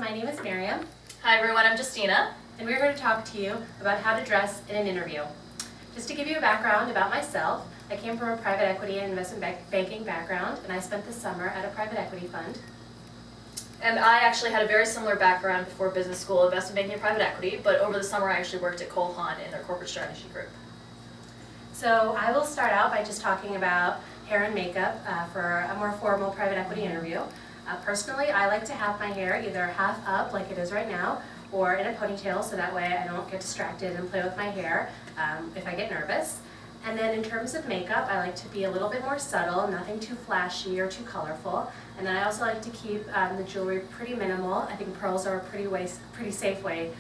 my name is Miriam. Hi everyone, I'm Justina. And we're going to talk to you about how to dress in an interview. Just to give you a background about myself, I came from a private equity and investment banking background, and I spent the summer at a private equity fund. And I actually had a very similar background before business school, investment banking and private equity, but over the summer I actually worked at Cole Haan in their corporate strategy group. So I will start out by just talking about hair and makeup for a more formal private equity interview. Personally, I like to have my hair either half up like it is right now, or in a ponytail, so that way I don't get distracted and play with my hair if I get nervous. And then in terms of makeup, I like to be a little bit more subtle, nothing too flashy or too colorful. And then I also like to keep the jewelry pretty minimal. I think pearls are a pretty safe way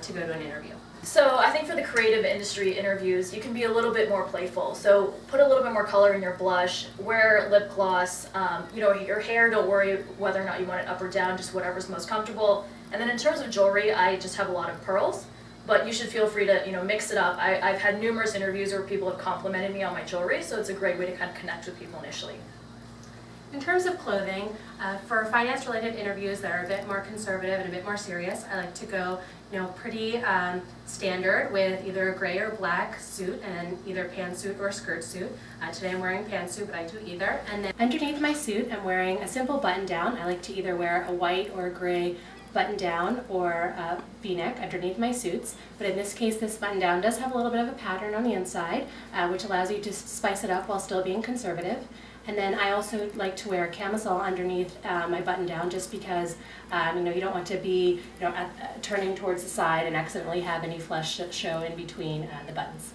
to go to an interview. So I think for the creative industry interviews, you can be a little bit more playful. So put a little bit more color in your blush, wear lip gloss, your hair, don't worry whether or not you want it up or down, just whatever's most comfortable. And then in terms of jewelry, I just have a lot of pearls, but you should feel free to mix it up. I've had numerous interviews where people have complimented me on my jewelry, so it's a great way to kind of connect with people initially. In terms of clothing, for finance-related interviews that are a bit more conservative and a bit more serious, I like to go pretty standard with either a gray or black suit and either pantsuit or skirt suit. Today I'm wearing pantsuit, but I do either. And then underneath my suit, I'm wearing a simple button-down. I like to either wear a white or a gray button-down or a v-neck underneath my suits, but in this case this button-down does have a little bit of a pattern on the inside, which allows you to spice it up while still being conservative. And then I also like to wear a camisole underneath my button-down, just because you don't want to be turning towards the side and accidentally have any flesh show in between the buttons.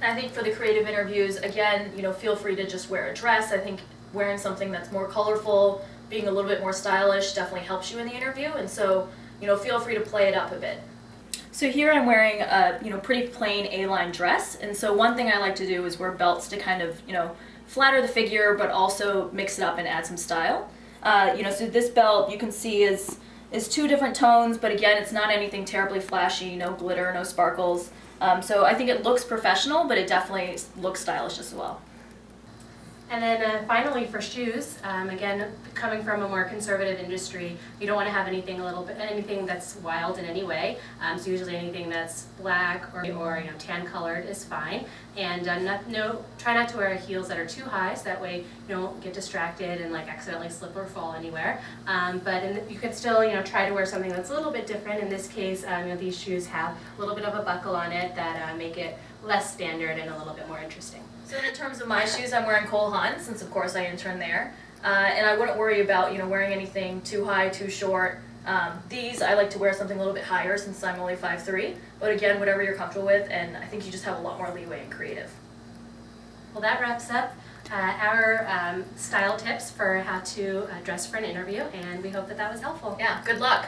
And I think for the creative interviews, again, feel free to just wear a dress. I think wearing something that's more colorful, being a little bit more stylish definitely helps you in the interview, and so feel free to play it up a bit. So here I'm wearing a pretty plain A-line dress, and so one thing I like to do is wear belts to kind of flatter the figure, but also mix it up and add some style. So this belt you can see is two different tones, but again it's not anything terribly flashy, no glitter, no sparkles. So I think it looks professional, but it definitely looks stylish as well. And then finally for shoes, again, coming from a more conservative industry, you don't want to have anything that's wild in any way. So usually anything that's black or tan colored is fine. And try not to wear heels that are too high, so that way you don't get distracted and accidentally slip or fall anywhere. But you can still try to wear something that's a little bit different. In this case, these shoes have a little bit of a buckle on it that make it less standard and a little bit more interesting. So in terms of my shoes, I'm wearing Cole Haan, since of course I interned there. And I wouldn't worry about wearing anything too high, too short. These, I like to wear something a little bit higher since I'm only 5'3", but again, whatever you're comfortable with, and I think you just have a lot more leeway and creative. Well, that wraps up our style tips for how to dress for an interview, and we hope that was helpful. Yeah, good luck!